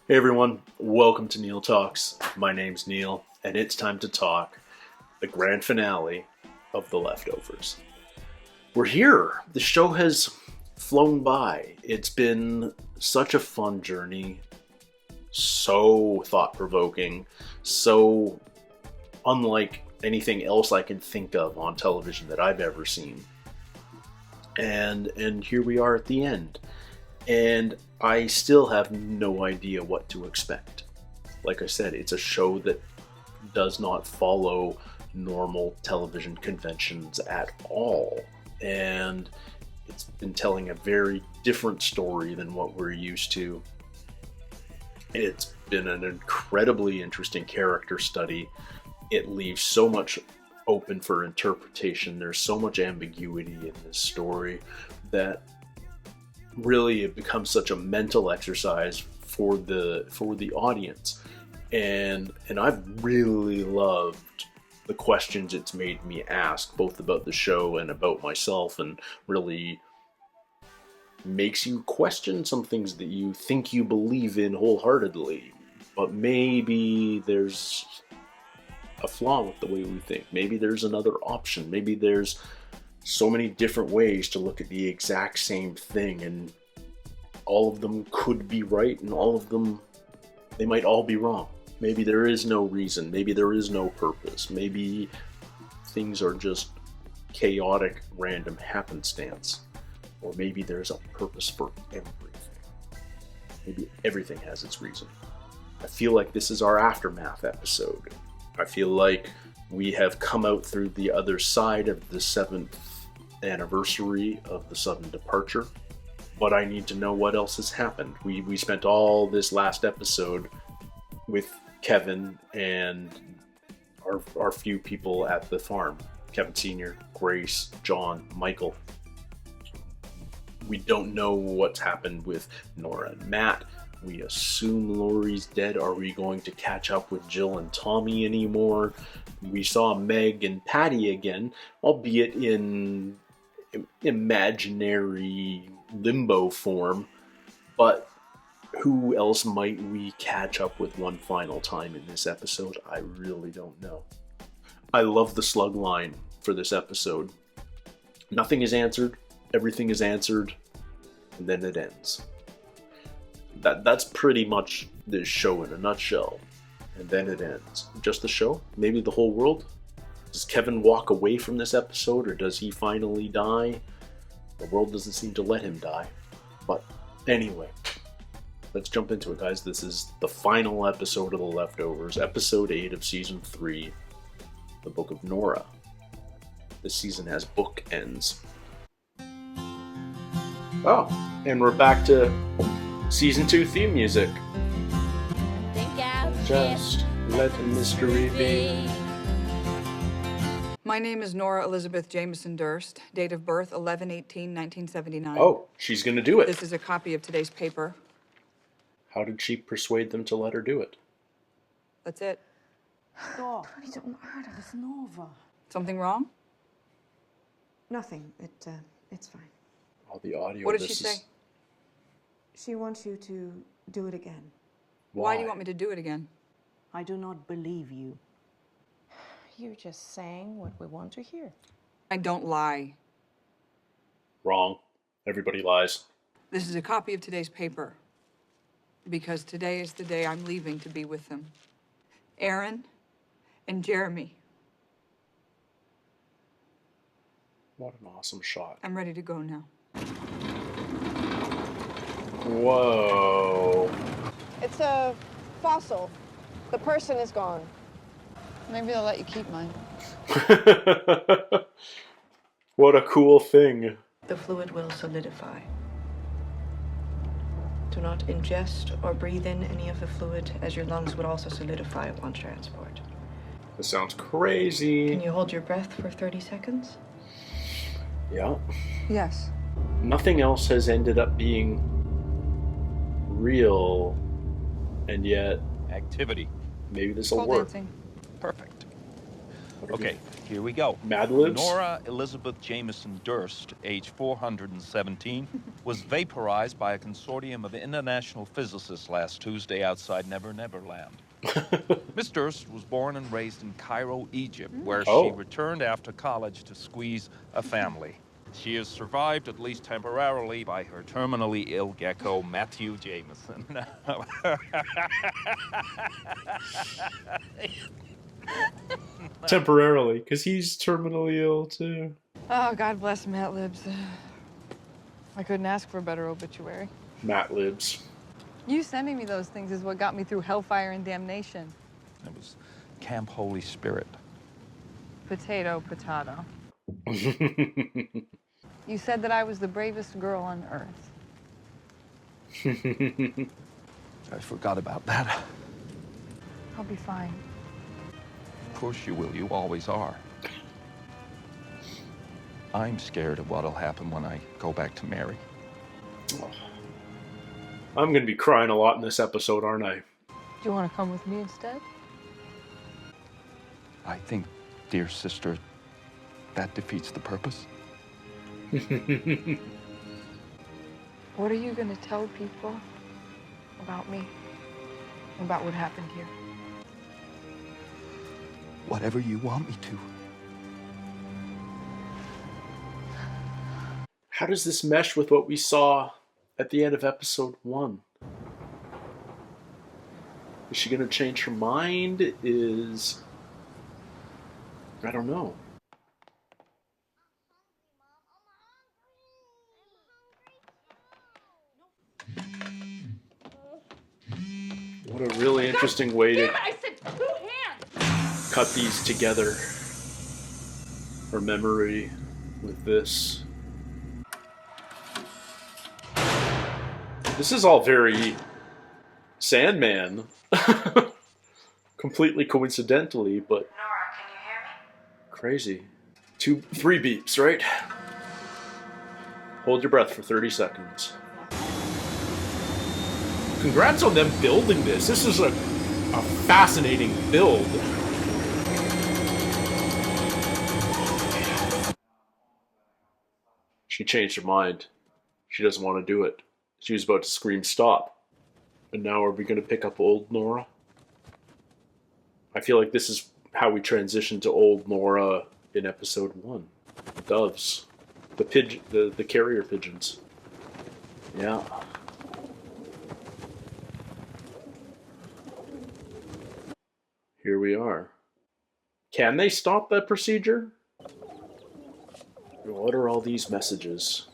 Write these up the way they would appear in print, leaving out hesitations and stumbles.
Hey everyone, welcome to Neil Talks. My name's Neil, and it's time to talk the grand finale of The Leftovers. We're here. The show has flown by. It's been such a fun journey, so thought-provoking, so unlike anything else I can think of on television that I've ever seen. And here we are at the end. And I still have no idea what to expect. Like I said, it's a show that does not follow normal television conventions at all. And it's been telling a very different story than what we're used to. It's been an incredibly interesting character study. It leaves so much open for interpretation. There's so much ambiguity in this story that really it becomes such a mental exercise for the audience, and I've really loved the questions it's made me ask, both about the show and about myself, and really makes you question some things that you think you believe in wholeheartedly, but maybe there's a flaw with the way we think. Maybe there's another option. Maybe there's so many different ways to look at the exact same thing, and all of them could be right, and all of them, they might all be wrong. Maybe there is no reason. Maybe there is no purpose. Maybe things are just chaotic, random happenstance. Or maybe there's a purpose for everything. Maybe everything has its reason. I feel like this is our aftermath episode. I feel like we have come out through the other side of the 7th anniversary of the sudden departure, but I need to know what else has happened. We spent all this last episode with Kevin and our few people at the farm. Kevin Sr., Grace, John, Michael. We don't know what's happened with Nora and Matt. We assume Lori's dead. Are we going to catch up with Jill and Tommy anymore? We saw Meg and Patty again, albeit in imaginary limbo form. But who else might we catch up with one final time in this episode? I really don't know. I love the slug line for this episode. Nothing is answered. Everything is answered. And then it ends. That's pretty much this show in a nutshell. And then it ends. Just the show? Maybe the whole world? Does Kevin walk away from this episode, or does he finally die? The world doesn't seem to let him die. But anyway, let's jump into it, guys. This is the final episode of The Leftovers, episode 8 of season 3, the Book of Nora. This season has bookends. Oh, and we're back to Season 2 theme music. Just let the mystery be. My name is Nora Elizabeth Jameson Durst, date of birth 11/18/1979. Oh, she's gonna do it. This is a copy of today's paper. How did she persuade them to let her do it? That's it. Toch, niet onaardig, dat is Nova. Something wrong? Nothing. It's fine. All the audio. What did she say? She wants you to do it again. Why do you want me to do it again? I do not believe you. You're just saying what we want to hear. I don't lie. Wrong. Everybody lies. This is a copy of today's paper. Because today is the day I'm leaving to be with them. Aaron and Jeremy. What an awesome shot. I'm ready to go now. Whoa. It's a fossil. The person is gone. Maybe they'll let you keep mine. What a cool thing. The fluid will solidify. Do not ingest or breathe in any of the fluid, as your lungs would also solidify upon transport. This sounds crazy. Can you hold your breath for 30 seconds? Yeah. Yes. Nothing else has ended up being real, and yet Activity. maybe this will Pole work. dancing. Perfect. Okay, here we go. Mad Libs? Nora Elizabeth Jameson Durst, age 417, was vaporized by a consortium of international physicists last Tuesday outside Never Never Land. Miss Durst was born and raised in Cairo, Egypt, where she returned after college to squeeze a family. She is survived, at least temporarily, by her terminally ill gecko, Matthew Jameson. Temporarily, because he's terminally ill, too. Oh, God bless Matt Libs. I couldn't ask for a better obituary. Matt Libs. You sending me those things is what got me through hellfire and damnation. It was Camp Holy Spirit. Potato, potato. You said that I was the bravest girl on earth. I forgot about that. I'll be fine. Of course you will. You always are. I'm scared of what'll happen when I go back to Mary. I'm going to be crying a lot in this episode, aren't I? Do you want to come with me instead? I think, dear sister, that defeats the purpose. What are you going to tell people about me? About what happened here? Whatever you want me to. How does this mesh with what we saw at the end of episode 1? Is she going to change her mind? I don't know. What a really interesting way to cut these together. Her memory with this. This is all very Sandman. Completely coincidentally, but Nora, can you hear me? crazy. 3 beeps, right? Hold your breath for 30 seconds. Congrats on them building this. This is a fascinating build. She changed her mind. She doesn't want to do it. She was about to scream stop. And now are we going to pick up old Nora? I feel like this is how we transition to old Nora in episode 1. The doves. The carrier pigeons. Yeah. Here we are. Can they stop that procedure? What are all these messages?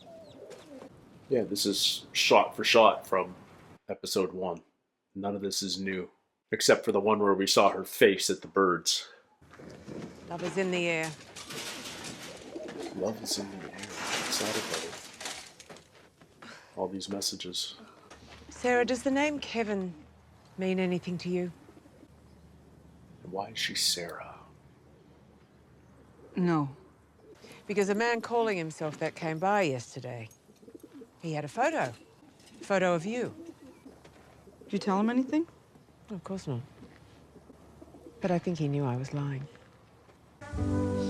Yeah, this is shot for shot from episode 1. None of this is new. Except for the one where we saw her face at the birds. Love is in the air. Love is in the air. What's that about? All these messages. Sarah, does the name Kevin mean anything to you? Why is she Sarah? No. Because a man calling himself that came by yesterday. He had a photo. Photo of you. Did you tell him anything? Of course not. But I think he knew I was lying.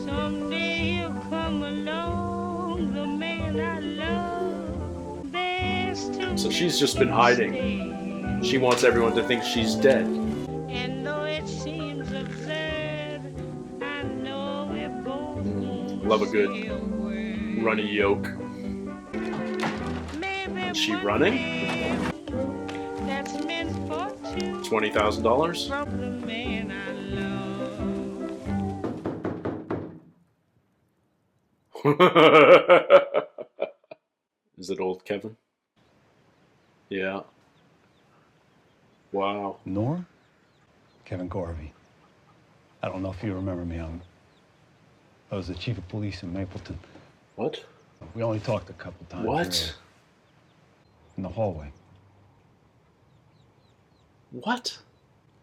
Someday he'll come along, the man I love. Best to So she's just been hiding. She wants everyone to think she's dead. And though it seems absurd, I know we're both Love a good runny yoke. Is she running? That's meant for two. $20,000? From the man I love. Is it old Kevin? Yeah. Wow. Nora? Kevin Garvey. I don't know if you remember me. I was the chief of police in Mapleton. What? We only talked a couple times. What? In the hallway. What?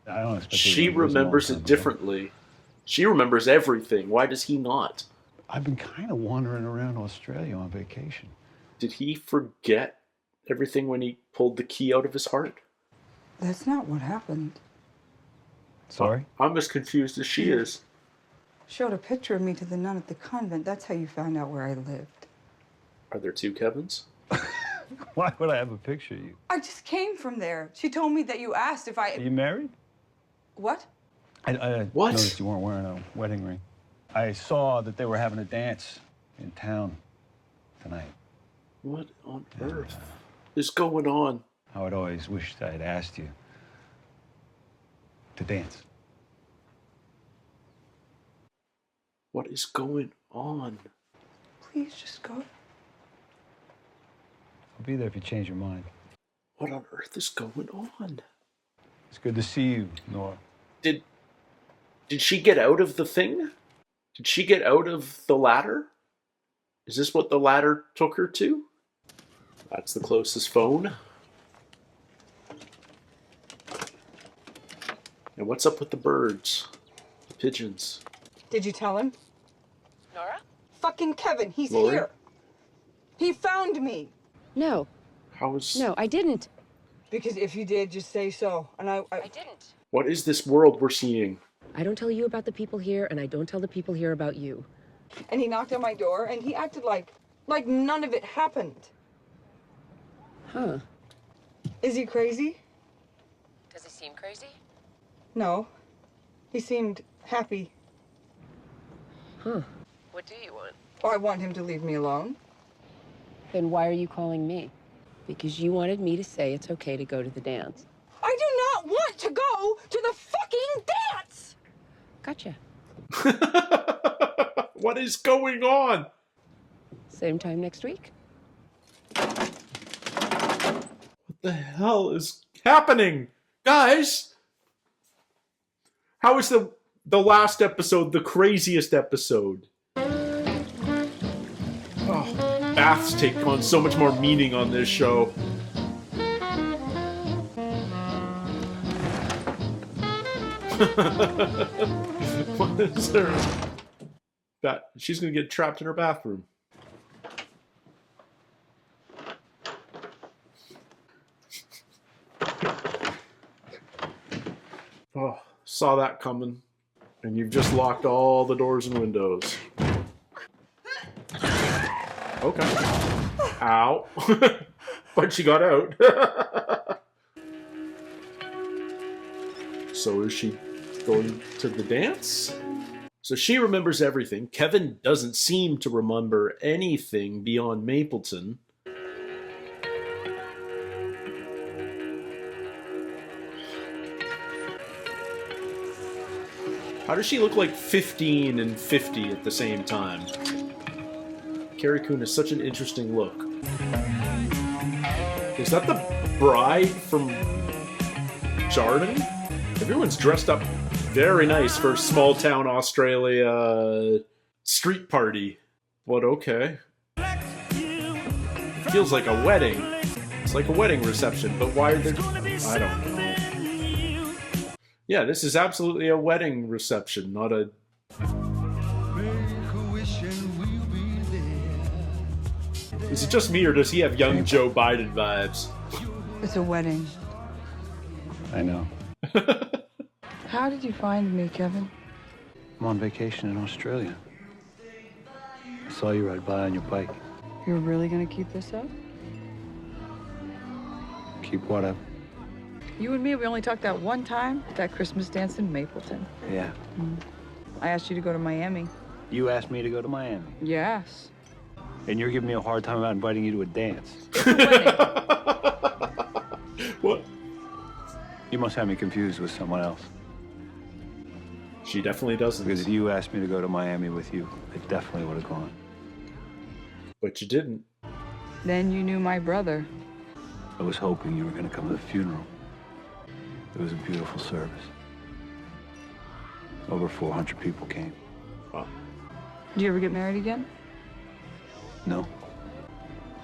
I don't expect She remembers it differently. She remembers everything. Why does he not? I've been kind of wandering around Australia on vacation. Did he forget everything when he pulled the key out of his heart? That's not what happened. Sorry? I'm as confused as she is. showed a picture of me to the nun at the convent. That's how you found out where I lived. Are there two Kevins? Why would I have a picture of you? I just came from there. She told me that you asked if I... Are you married? What? I What? noticed you weren't wearing a wedding ring. I saw that they were having a dance in town tonight. What on earth is going on? I would always wished I had asked you to dance. What is going on? Please just go. I'll be there if you change your mind. What on earth is going on? It's good to see you, Nora. Did she get out of the thing? Did she get out of the ladder? Is this what the ladder took her to? That's the closest phone. And what's up with the birds? The pigeons? Did you tell him? Nora? Fucking Kevin, he's Lori? here. He found me. No. How is... No, I didn't. Because if you did, just say so. And I didn't. What is this world we're seeing? I don't tell you about the people here, and I don't tell the people here about you. And he knocked on my door, and he acted like none of it happened. Huh. Is he crazy? Does he seem crazy? No. He seemed happy. Huh. What do you want? Oh, I want him to leave me alone. Then why are you calling me? Because you wanted me to say it's okay to go to the dance. I do not want to go to the fucking dance! Gotcha. What is going on? Same time next week? What the hell is happening? Guys! How is the last episode the craziest episode? Oh, baths take on so much more meaning on this show. What is her? She's gonna get trapped in her bathroom. Oh, saw that coming. And you've just locked all the doors and windows. Okay. Ow. But she got out. So is she going to the dance? So she remembers everything. Kevin doesn't seem to remember anything beyond Mapleton. How does she look like 15 and 50 at the same time? Carrie Coon has such an interesting look. Is that the bride from Jarden? Everyone's dressed up very nice for small town Australia street party. But okay. It feels like a wedding. It's like a wedding reception, but why are there... I don't know. Yeah, this is absolutely a wedding reception, not a... Is it just me, or does he have young Joe Biden vibes? It's a wedding. I know. How did you find me, Kevin? I'm on vacation in Australia. I saw you ride by on your bike. You're really gonna keep this up? Keep what up? You and me, we only talked that one time at that Christmas dance in Mapleton. Yeah. I asked you to go to Miami. You asked me to go to Miami. Yes. And you're giving me a hard time about inviting you to a dance. It's a wedding. What? You must have me confused with someone else. She definitely doesn't. Because if you asked me to go to Miami with you, I definitely would have gone. But you didn't. Then you knew my brother. I was hoping you were going to come to the funeral. It was a beautiful service. Over 400 people came. Wow. Did you ever get married again? No.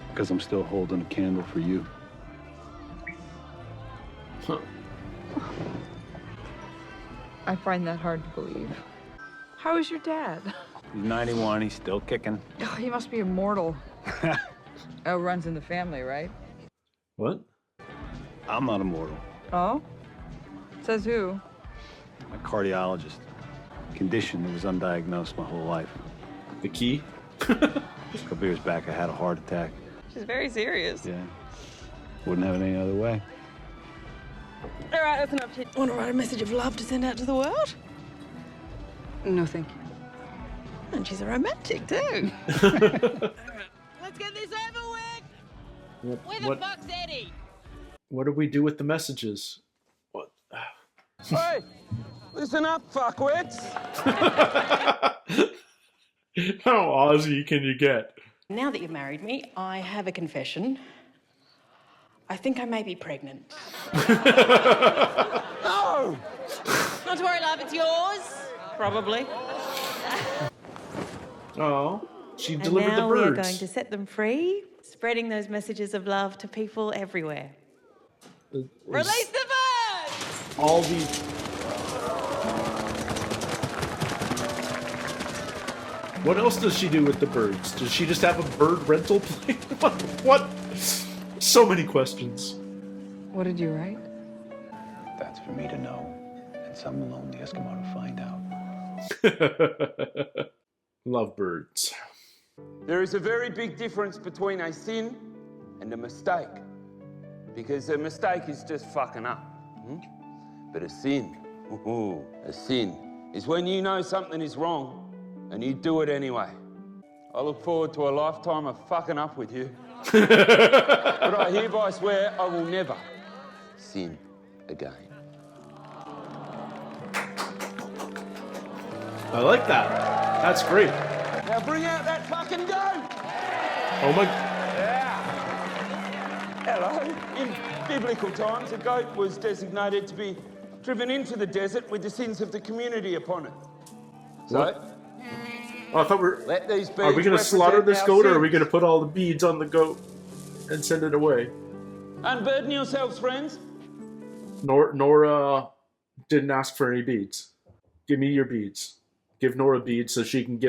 Because I'm still holding a candle for you. Huh. I find that hard to believe. How is your dad? He's 91, he's still kicking. Oh, he must be immortal. Oh, runs in the family, right? What? I'm not immortal. Oh? Says who? I'm a cardiologist. condition that was undiagnosed my whole life. The key? A couple years back, I had a heart attack. She's very serious. Yeah. Wouldn't have it any other way. All right, that's enough. Want to write a message of love to send out to the world? No, thank you. And she's a romantic, too. Let's get this over with. Where the fuck's Eddie? What do we do with the messages? What? Hey, listen up, fuckwits. How Aussie can you get? Now that you've married me, I have a confession. I think I may be pregnant. No! Not to worry, love, it's yours. Probably. Oh, she And delivered now the birds. we are going to set them free, spreading those messages of love to people everywhere. Release the birds! All the... What else does she do with the birds? Does she just have a bird rental place? What? So many questions. What did you write? That's for me to know, and some lonely Eskimo to find out. Love birds. There is a very big difference between a sin and a mistake. Because a mistake is just fucking up. But a sin, a sin, is when you know something is wrong and you do it anyway. I look forward to a lifetime of fucking up with you. But I hereby swear I will never sin again. I like that. That's great. Now bring out that fucking goat! Oh my... Hello. In biblical times, a goat was designated to be driven into the desert with the sins of the community upon it. So, Oh, I thought let these beads are we going to slaughter this represent goat, our or are we sins. going to put all the beads on the goat and send it away? Unburden yourselves, friends. Nora didn't ask for any beads. Give me your beads. Give Nora beads so she can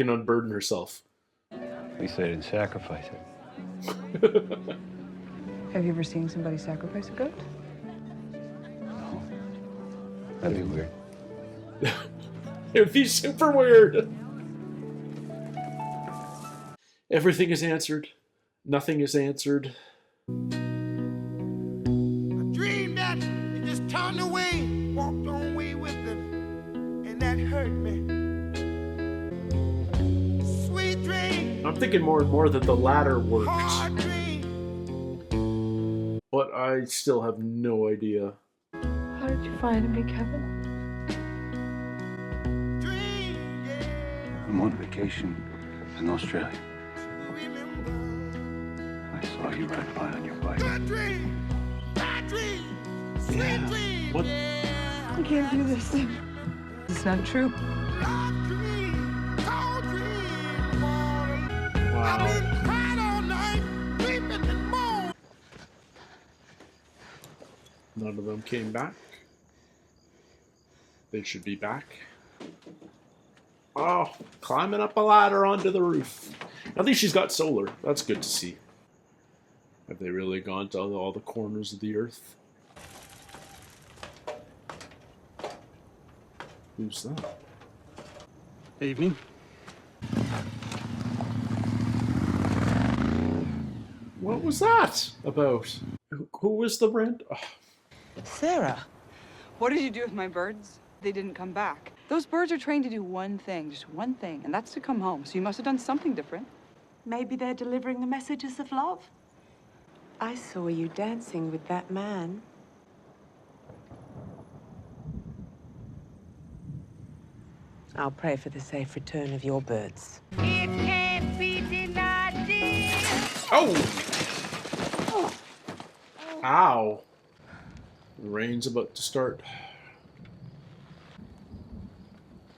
unburden herself. At least they didn't sacrifice it. Have you ever seen somebody sacrifice a goat? No. That'd be weird. It'd be super weird. Everything is answered. Nothing is answered. Dream that you just turned away, walked on away with them, and that hurt me. Sweet dream. I'm thinking more and more that the latter works. Hard dream. But I still have no idea. How did you find me, Kevin? I'm on vacation in Australia. I saw you ride by on your bike. Good dream. Bad dream. Sweet dream. What? I can't do this. It's not true. Love dream. Cold dream. I've Wow. been crying all night, weeping and moaning. None of them came back. They should be back. Oh, climbing up a ladder onto the roof. At least she's got solar. That's good to see. Have they really gone to all the corners of the earth? Who's that? Evening. What was that about? Who was the rent? Oh. Sarah, what did you do with my birds? They didn't come back. Those birds are trained to do one thing, just one thing, and that's to come home. So you must have done something different. Maybe they're delivering the messages of love. I saw you dancing with that man. I'll pray for the safe return of your birds. It can't be denied, dear. Oh! Ow. The rain's about to start.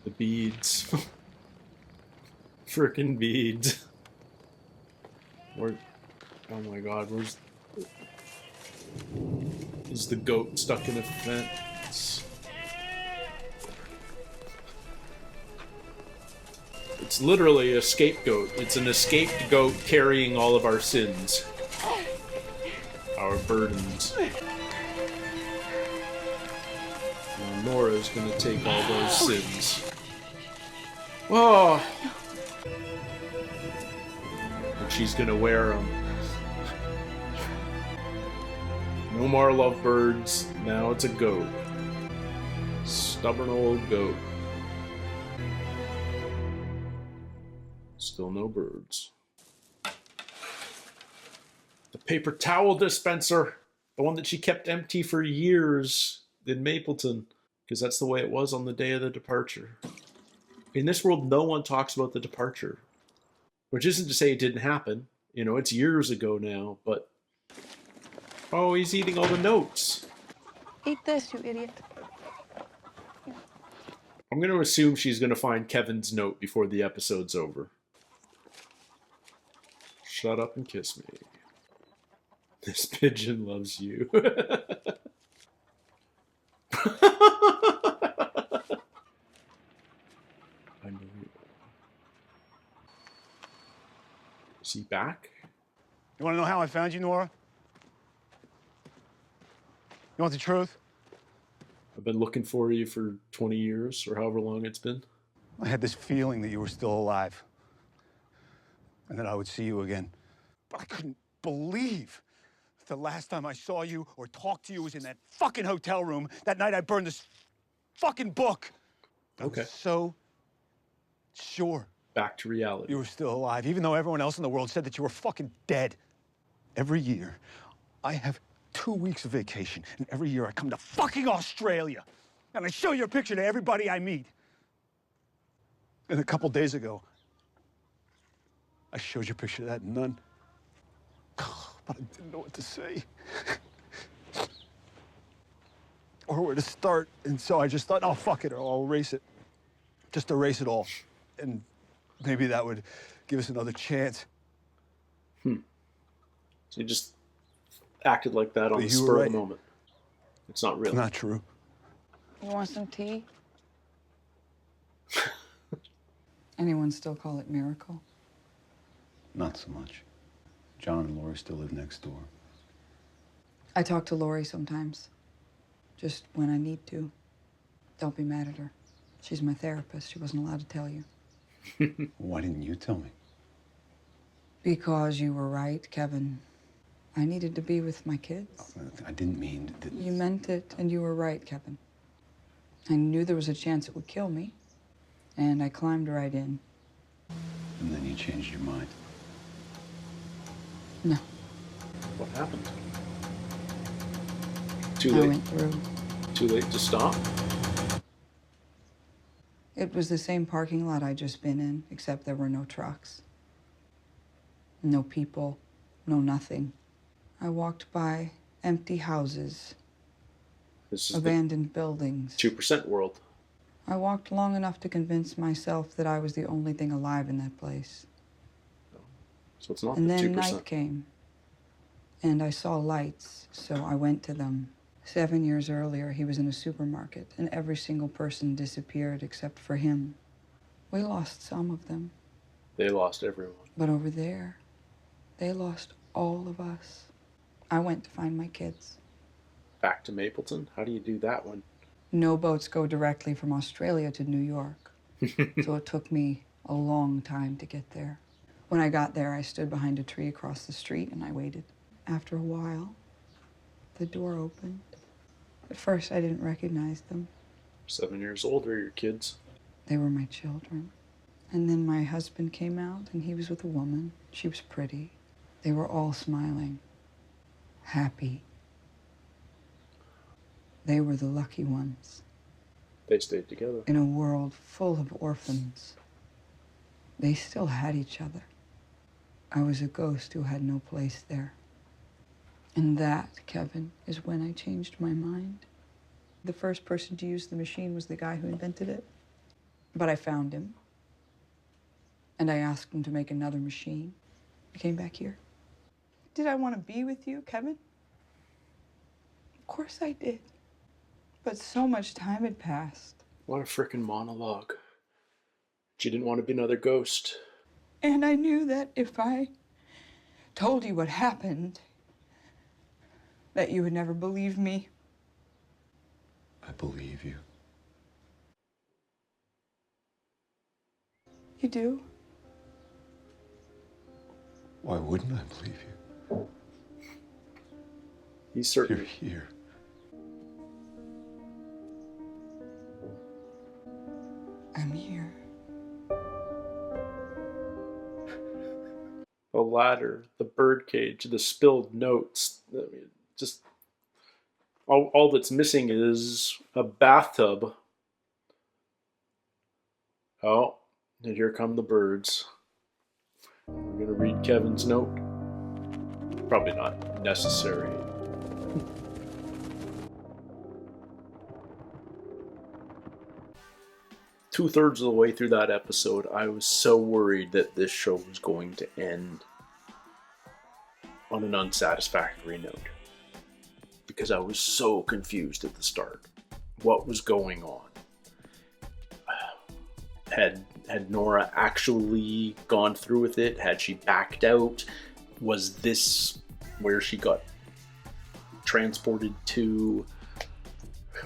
The beads. Frickin' beads. Where? Oh my god, where's... Is the goat stuck in a fence? It's literally a scapegoat. It's an escaped goat carrying all of our sins. Our burdens. Now Nora's gonna take all those sins. Oh! And she's gonna wear them. No more lovebirds. Now it's a goat. Stubborn old goat. Still no birds. The paper towel dispenser. The one that she kept empty for years in Mapleton. Because that's the way it was on the day of the departure. In this world, no one talks about the departure. Which isn't to say it didn't happen. You know, it's years ago now, but... Oh, he's eating all the notes. Eat this, you idiot. I'm going to assume she's going to find Kevin's note before the episode's over. Shut up and kiss me. This pigeon loves you. Is he back? You want to know how I found you, Nora? You want the truth? I've been looking for you for 20 years, or however long it's been. I had this feeling that you were still alive. And that I would see you again. But I couldn't believe the last time I saw you or talked to you was in that fucking hotel room that night I burned this fucking book. Okay. I was so sure. Back to reality. You were still alive, even though everyone else in the world said that you were fucking dead. Every year, I have 2 weeks of vacation, and every year I come to fucking Australia, and I show your picture to everybody I meet. And a couple days ago, I showed you a picture of that nun, but I didn't know what to say. Or where to start, and so I just thought, oh, fuck it, I'll erase it. Just erase it all. And maybe that would give us another chance. So you just acted like that on the spur of the moment. It's not real. Not true. You want some tea? Anyone still call it miracle? Not so much. John and Lori still live next door. I talk to Lori sometimes. Just when I need to. Don't be mad at her. She's my therapist. She wasn't allowed to tell you. Why didn't you tell me? Because you were right, Kevin. I needed to be with my kids. I didn't mean that. You meant it, and you were right, Kevin. I knew there was a chance it would kill me, and I climbed right in. And then you changed your mind. No. What happened? Too I late. went through. Too late to stop? It was the same parking lot I'd just been in, except there were no trucks. No people, no nothing. I walked by empty houses, This is abandoned buildings. 2% world. I walked long enough to convince myself that I was the only thing alive in that place. So it's not And the then 2%. night came, and I saw lights, so I went to them. 7 years earlier, he was in a supermarket, and every single person disappeared except for him. We lost some of them. They lost everyone. But over there, they lost all of us. I went to find my kids. Back to Mapleton? How do you do that one? No boats go directly from Australia to New York. So it took me a long time to get there. When I got there, I stood behind a tree across the street and I waited. After a while, the door opened. At first, I didn't recognize them. 7 years older, your kids. They were my children. And then my husband came out, and he was with a woman. She was pretty. They were all smiling, happy. They were the lucky ones. They stayed together. In a world full of orphans, they still had each other. I was a ghost who had no place there. And that, Kevin, is when I changed my mind. The first person to use the machine was the guy who invented it. But I found him. And I asked him to make another machine. I came back here. Did I want to be with you, Kevin? Of course I did. But so much time had passed. What a frickin' monologue. She didn't want to be another ghost. And I knew that if I told you what happened, that you would never believe me. I believe you. You do? Why wouldn't I believe you? He's certain. You're here. I'm here. The ladder, the birdcage, the spilled notes. I mean, just all that's missing is a bathtub. Oh, and here come the birds. We're gonna read Kevin's note. Probably not necessary. Two-thirds of the way through that episode, I was so worried that this show was going to end on an unsatisfactory note. Because I was so confused at the start. What was going on? Had Nora actually gone through with it? Had she backed out? Was this where she got transported to?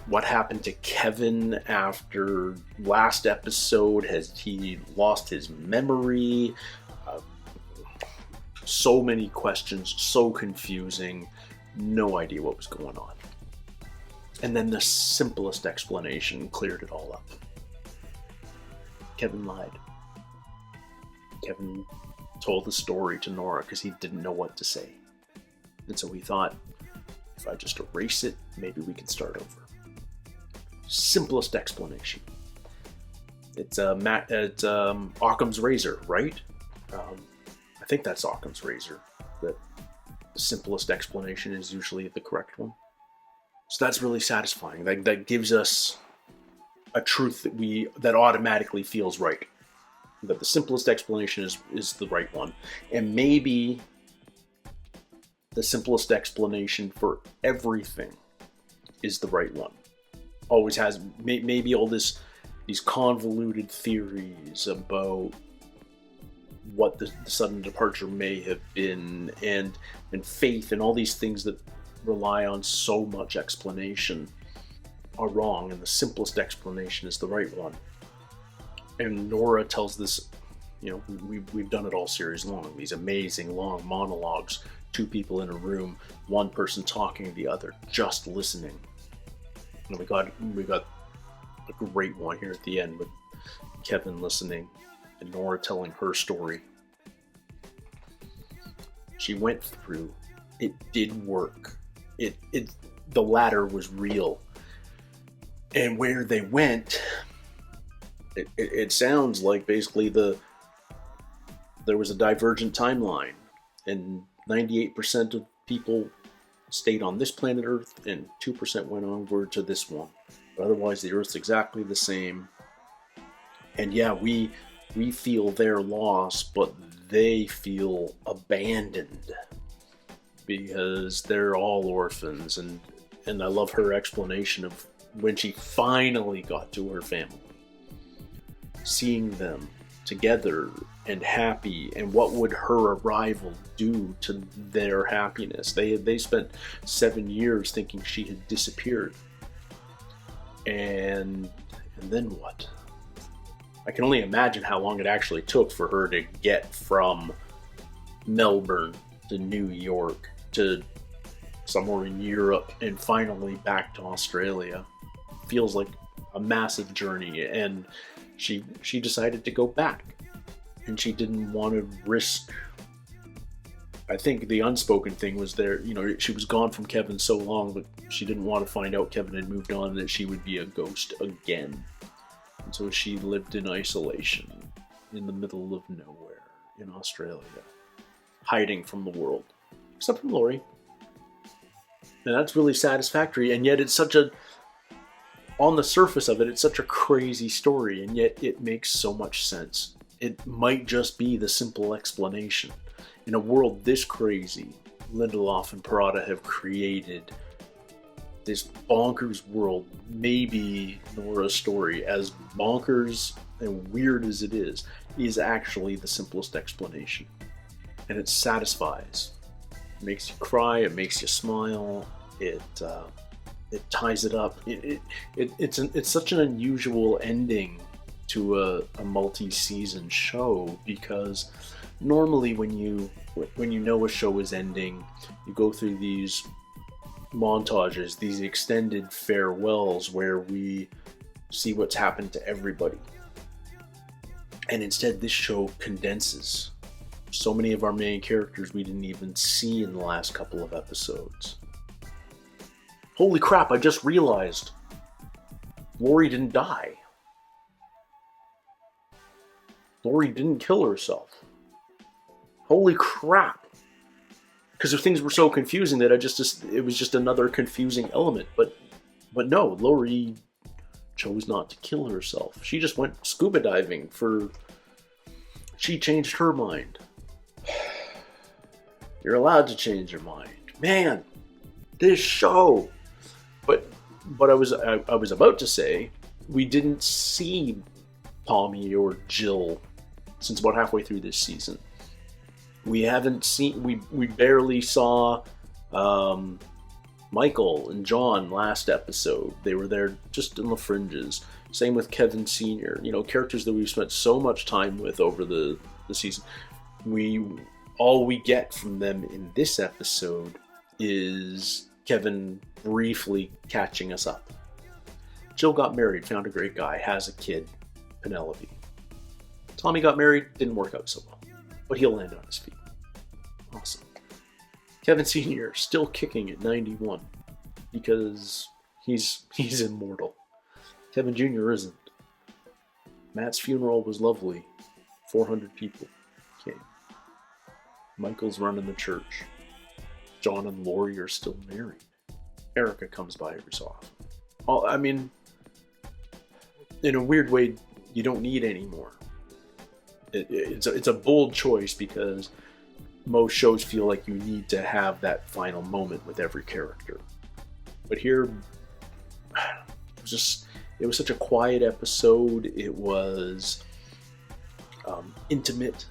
What happened to Kevin after last episode? Has he lost his memory? So many questions, so confusing. No idea what was going on. And then the simplest explanation cleared it all up. Kevin lied. Kevin told the story to Nora because he didn't know what to say. And so he thought, if I just erase it, maybe we can start over. Simplest explanation. It's Occam's razor, right? I think that's Occam's razor. That the simplest explanation is usually the correct one. So that's really satisfying. That gives us a truth that automatically feels right. That the simplest explanation is the right one. And maybe the simplest explanation for everything is the right one. Always has. Maybe all these convoluted theories about what the sudden departure may have been, and faith, and all these things that rely on so much explanation are wrong, and the simplest explanation is the right one. And Nora tells this, we've done it all series long, these amazing long monologues, two people in a room, one person talking, the other just listening. And we got a great one here at the end with Kevin listening and Nora telling her story. She went through. It did work. The ladder was real. And where they went, it sounds like basically there was a divergent timeline, and 98% of people stayed on this planet Earth, and 2% went onward to this one. But otherwise, the Earth's exactly the same. And yeah, we feel their loss, but they feel abandoned because they're all orphans. And I love her explanation of when she finally got to her family, seeing them together and happy, and what would her arrival do to their happiness. They spent 7 years thinking she had disappeared, and then what? I can only imagine how long it actually took for her to get from Melbourne to New York to somewhere in Europe and finally back to Australia. Feels like a massive journey, and she decided to go back, and she didn't want to risk. I think the unspoken thing was there, she was gone from Kevin so long, but she didn't want to find out Kevin had moved on, that she would be a ghost again. And so she lived in isolation in the middle of nowhere in Australia, hiding from the world, except from Laurie. And that's really satisfactory, and yet it's on the surface of it, it's such a crazy story, and yet it makes so much sense. It might just be the simple explanation. In a world this crazy, Lindelof and Parada have created this bonkers world. Maybe Nora's story, as bonkers and weird as it is actually the simplest explanation. And it satisfies. It makes you cry, it makes you smile, it ties it up. It's such an unusual ending to a multi-season show, because normally when you know a show is ending, you go through these montages, these extended farewells where we see what's happened to everybody. And instead, this show condenses so many of our main characters we didn't even see in the last couple of episodes. Holy crap, I just realized Lori didn't die. Lori didn't kill herself. Holy crap. Because things were so confusing that it was just another confusing element. But no, Lori chose not to kill herself. She just went scuba diving she changed her mind. You're allowed to change your mind. Man, this show. But I was about to say, we didn't see Tommy or Jill since about halfway through this season. We barely saw Michael and John last episode. They were there just in the fringes. Same with Kevin Sr. Characters that we've spent so much time with over the season. All we get from them in this episode is Kevin briefly catching us up. Jill got married, found a great guy, has a kid, Penelope. Tommy got married, didn't work out so well, but he'll land on his feet. Awesome. Kevin Sr. still kicking at 91 because he's immortal. Kevin Jr. isn't. Matt's funeral was lovely. 400 people came. Michael's running the church. John and Lori are still married. Erica comes by every so often. In a weird way, you don't need any more. It's a bold choice because most shows feel like you need to have that final moment with every character. But here, it was such a quiet episode. It was intimate,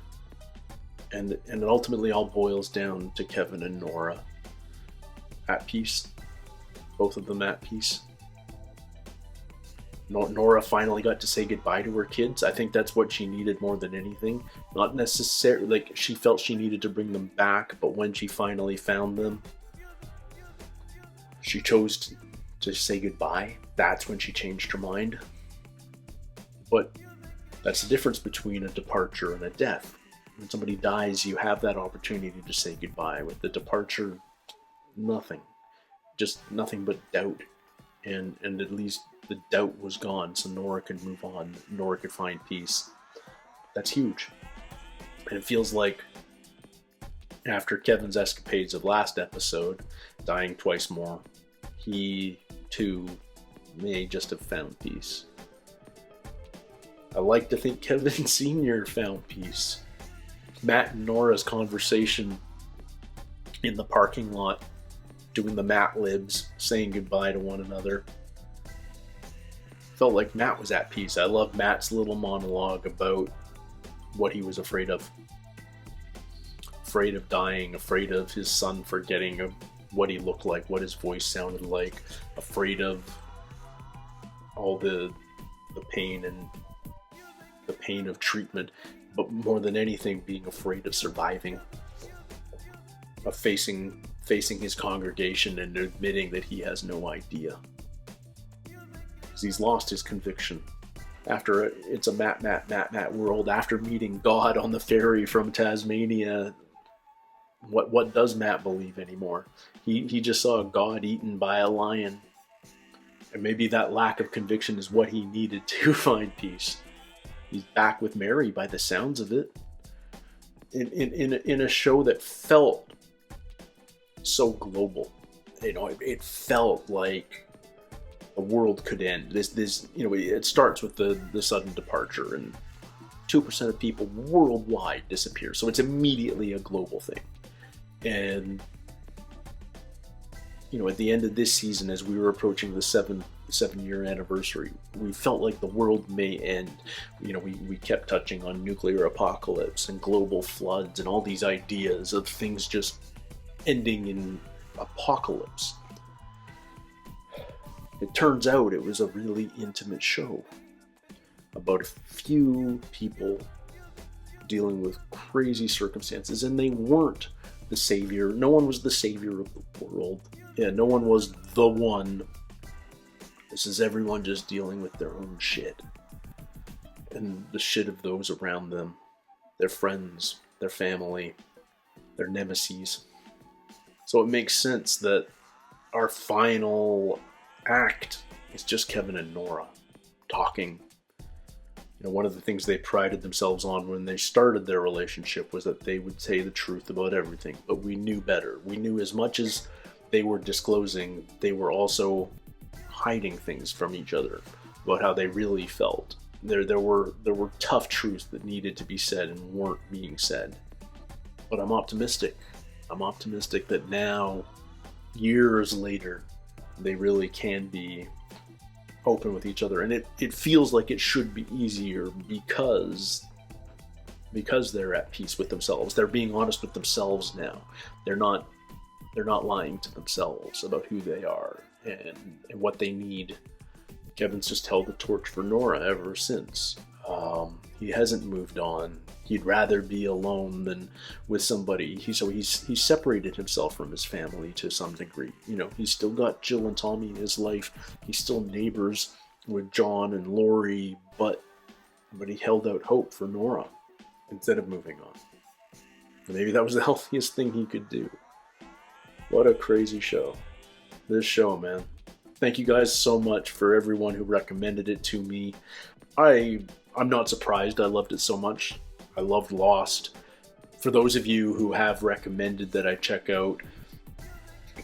and it ultimately all boils down to Kevin and Nora at peace. Both of them at peace. Nora finally got to say goodbye to her kids. I think that's what she needed more than anything. Not necessarily, like, she felt she needed to bring them back, but when she finally found them, she chose to say goodbye. That's when she changed her mind. But that's the difference between a departure and a death. When somebody dies, you have that opportunity to say goodbye. With the departure, nothing. Just nothing but doubt. And at least the doubt was gone, so Nora could move on. Nora could find peace. That's huge. And it feels like after Kevin's escapades of last episode, dying twice more, he too may just have found peace. I like to think Kevin Sr. found peace. Matt and Nora's conversation in the parking lot, doing the Matt libs, saying goodbye to one another. Felt like Matt was at peace. I love Matt's little monologue about what he was afraid of. Afraid of dying, afraid of his son forgetting what he looked like, what his voice sounded like, afraid of all the pain and the pain of treatment, but more than anything, being afraid of surviving, of facing his congregation and admitting that he has no idea. Because he's lost his conviction. After it's a Matt world, after meeting God on the ferry from Tasmania, what does Matt believe anymore? He just saw God eaten by a lion. And maybe that lack of conviction is what he needed to find peace. He's back with Mary by the sounds of it. In a show that felt so global. It felt like the world could end. It starts with the sudden departure, and 2% of people worldwide disappear. So it's immediately a global thing. And at the end of this season, as we were approaching the 7-year anniversary, we felt like the world may end. We kept touching on nuclear apocalypse and global floods and all these ideas of things just ending in apocalypse. It turns out it was a really intimate show. about a few people dealing with crazy circumstances, and they weren't the savior. No one was the savior of the world. Yeah, no one was the one. This is everyone just dealing with their own shit. And the shit of those around them. Their friends, their family, their nemesis. So it makes sense that our final act is just Kevin and Nora talking. You know, one of the things they prided themselves on when they started their relationship was that they would say the truth about everything, but we knew better. We knew as much as they were disclosing, they were also hiding things from each other about how they really felt. There were tough truths that needed to be said and weren't being said. But I'm optimistic. I'm optimistic that now, years later, they really can be open with each other. And it feels like it should be easier because they're at peace with themselves. They're being honest with themselves now. They're not lying to themselves about who they are and what they need. Kevin's just held the torch for Nora ever since. He hasn't moved on. He'd rather be alone than with somebody. He's separated himself from his family to some degree. You know, he's still got Jill and Tommy in his life. He's still neighbors with John and Lori, but he held out hope for Nora instead of moving on. Maybe that was the healthiest thing he could do. What a crazy show. This show, man. Thank you guys so much for everyone who recommended it to me. I'm not surprised. I loved it so much. I loved Lost. For those of you who have recommended that I check out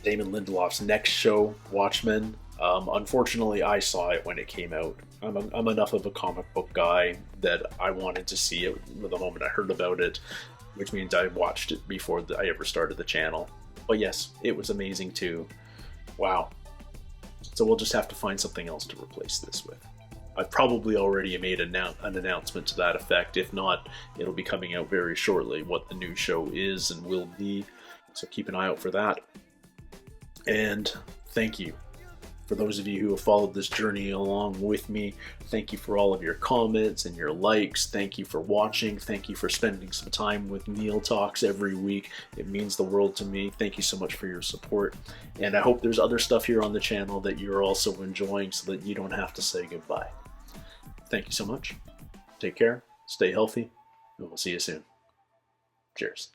Damon Lindelof's next show, Watchmen, unfortunately I saw it when it came out. I'm enough of a comic book guy that I wanted to see it the moment I heard about it, which means I watched it before I ever started the channel. But yes, it was amazing too. Wow. So we'll just have to find something else to replace this with. I probably already made an announcement to that effect. If not, it'll be coming out very shortly what the new show is and will be. So keep an eye out for that. And thank you for those of you who have followed this journey along with me. Thank you for all of your comments and your likes. Thank you for watching. Thank you for spending some time with Neil Talks every week. It means the world to me. Thank you so much for your support. And I hope there's other stuff here on the channel that you're also enjoying so that you don't have to say goodbye. Thank you so much. Take care. Stay healthy. And we'll see you soon. Cheers.